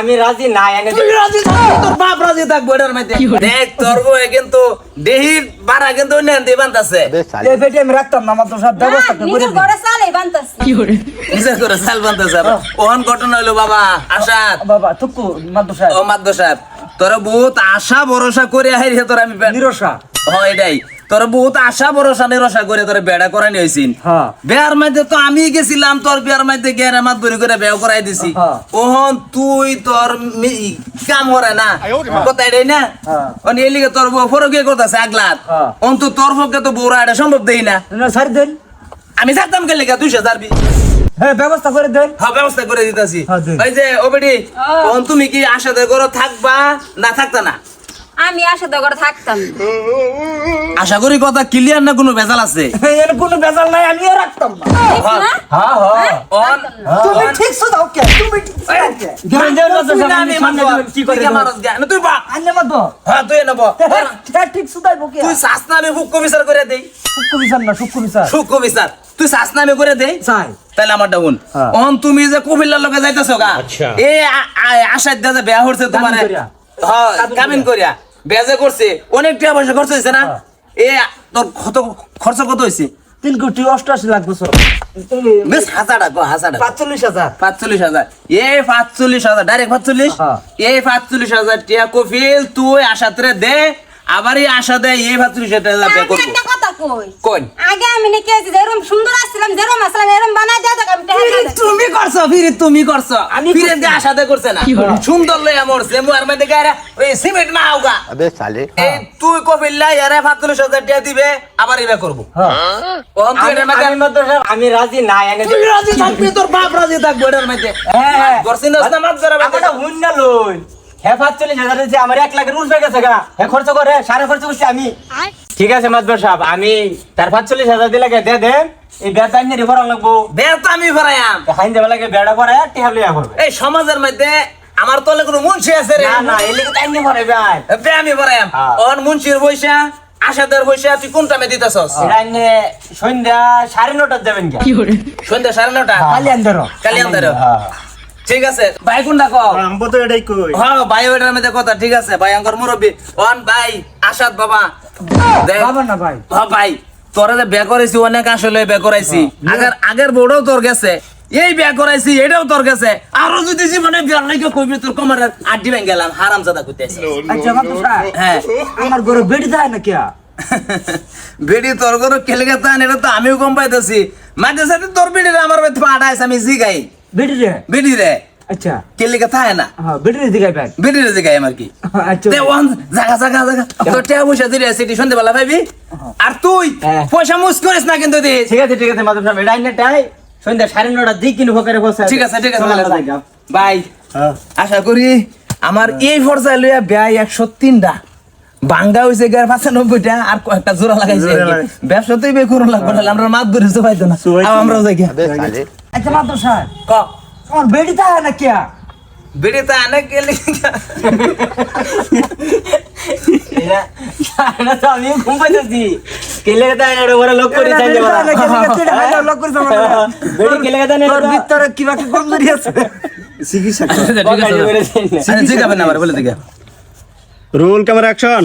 আমি রাজি না এনে তুই রাজি থাকবি তোর বাপ রাজি থাকবো এটার মধ্যে দেখ তোর বউ কিন্তু দেহির বাড়া কিন্তু নেন দিবান্ত আছে এই বেটি আমি রাখতাম না মাত্র সব ব্যবস্থা করে নিজের ঘরে চালে বানতাছি নিজে করে সাল বান্ত আছে ওহন ঘটনা হইলো বাবা আশাদ বাবা তুকু মাত্র সাহেব ও মাদ্দ সাহেব তোর বহুত আশা ভরসা করে হাইরে তোর আমি নিরসা এটাই তোর বহুত আশা ভরসা নিরসা করে তোর বেড়া করাই নিয়েছিন হ্যাঁ বিয়ার মধ্যে তো আমি গেছিলাম তোর বিয়ার মধ্যে গিয়ে মাত বরি করে বেও করাই দিছি হ্যাঁ। ওহন তুই তোর কাম করে না কথা এটাই না হ্যাঁ। অন এলিগে তোর বউ ফরকে করতেছে আগলাত হ্যাঁ। অন তো তোর পক্ষে তো বউরা এটা সম্ভব দেই না না সারি দেন আমি থাকতাম কে লেগে 2000 হ্যাঁ ব্যবস্থা করে দেন হ্যাঁ ব্যবস্থা করে দিতাছি হ্যাঁ, দিন। ওই যে ও বেটি অন তুমি কি আশাতে করো থাকবা না থাকতা না আমি আশাতে ঘরে থাকতাম আশা করি কথা ক্লিয়ার না কোনো ভেজাল আছে এর কোনো বেজাল নাই আমিও রাখতাম না ঠিক না? হ্যাঁ হ্যাঁ অন তুমি ঠিক শুধু ওকে তুমি ঠিক তুই না আমি মারবো। কি করে তুই কে মারস গা? না তুই বা আন্নে মারবো হ্যাঁ তুই নেবো ঠিক শুধাইবো কি তুই শ্বাস নামে হুক্ক বিচার করে দেই সুক্কু বিচার না সুক্কু বিচার হুক্ক বিচার তুই শ্বাস নামে করে দেই চাই তাহলে আমার ডাউন হ্যাঁ। অন তুমি যে কবিলার লগে যাইতাছো গা এ আশা দা যে বিয়া হচ্ছে তোমার কামিন করিয়া। হ্যাঁ কামিন করিয়া বিয়া যে করছে অনেক টাকা পয়সা খরচ হইছে না এ তোর কত খরচ কত হইছে 3,88,00,000 বছর বেশ হাজার টাকা হাজার টাকা 45,000 45,000 এই 45,000 ডাইরেক্ট 45 হ্যাঁ। এই 45,000 টাকা কফিল তুই আশাতে দে আবার এই আশা দে এই 45,000 টাকা বে আমি করব একটা কথা কই কোন আগে আমি নাকি যেরকম সুন্দর আসছিলাম যেরকম আসলাম এরকম বানাই দেওয়া থাক আমি টাকা দিয়ে দেব। তুমি করছো ফিরে তুমি করছো আমি ফিরে করছি। দে আশাতে করছে না সুন্দর লই আমর সেমুয়ার মধ্যে গায়রা ওই সিমেন্ট না আউগা अबे साले এই তুই কফিল্লা ইয়ারে 45,000 টাকা দিবে আবার ইবা করব হ্যাঁ ও তুই এর মধ্যে আমি মাত্র সাহেব আমি রাজি না এনে তুই রাজি থাকবি তোর বাপ রাজি থাকবে এর মধ্যে হ্যাঁ গরসিন না মাত ধরে আমারটা হুন না লই হে 45,000 যে আমার 1 লাখের উঠবে গেছে গা হে খরচ করে সারা খরচ করছি আমি ঠিক আছে মাতবার সাহেব আমি তার 45,000 দিলে দে দেন এই বেতা নিয়ে রিফার লাগবো বে তো আমি ভরায়াম খাইন দেবা লাগে বেড়া করে টিহা লইয়া করবে এই সমাজের মধ্যে আমার তলে কোনো মুন্সি আছে রে না না এলিকে তাই নিয়ে করে ভাই বে আমি ভরায়াম হ্যাঁ। অন মুন্সির পয়সা আশাদের পয়সা তুই কোনটা মে দিতাছস এটা নিয়ে সন্ধ্যা 9:30 যাবেন কি সন্ধ্যা 9:30 কালি আন্দর কালি আন্দারো। ঠিক আছে ভাই কোনটা কও আমবো তো এটাই কই হ্যাঁ ভাই ওইটার মধ্যে কথা ঠিক আছে ভাই আঙ্কর মুরব্বী অন ভাই আশাদ বাবা দেখ বাবা না ভাই হ্যাঁ ভাই তোরা যে বিয়ে করাইছি অনেক আসলে বিয়ে করাইছি আগের বড়ও তোর গেছে এই বিয়ে করাইছি এটাও তোর গেছে আরো যদি জীবনে বিয়ার লাগে কইবি তোর কমারের আড্ডি ভেঙে গেলাম হারামজাদা কইতেছি আচ্ছা মাত্র সাহেব হ্যাঁ আমার ঘরে বেড়ি দেয় না কিয়া বেডি তোর ঘর কেলে গেতান এটা তো আমিও কম পাইতেছি মাঝে সাথে তোর বেডি আমার বেতে পাঠাইছ আমি জিগাই বেড়ি রে বেডি রে আচ্ছা কেলে গেতা হয় না হ্যাঁ বেড়ি রে দিগাই ভাই বেডি রে জিগাই আমার কি আচ্ছা তে ওয়ান জাগা জাগা জাগা তোর টাকা পয়সা দিলে সিটি শুনতে পালা ভাইবি আর তুই হ্যাঁ। পয়সা মুস করিস না কিন্তু দিস ঠিক আছে মাত্র সাহেব এটা নেটাই সন্ধ্যা 9:30 দিক কিনো ফকারে বসে ঠিক আছে ভাই আশা করি আমার এই ফর্সা লইয়া ব্যয় 103টা বাঙ্গা হইছে 95টা আর কয়েকটা জোড়া লাগাইছে ব্যবসা তুই বে করুন লাগবে না আমরা মাত ধরে পাইতো না আমরাও যাই अबे साले আচ্ছা মাত্র সাহেব ক আমার বেড়ি দেয় না কিয়া বেড়ে তা অনেক গেলে এটা তো আমি ঘুম পাইতেছি কেলে দেয় না ওরা লোক করে যাই বেড়ি কেলে দেয় না তোর ভিতরে কি বাকি কমজোরি আছে চিকিৎসা ঠিক আছে বলে দিকে রোল ক্যামেরা অ্যাকশন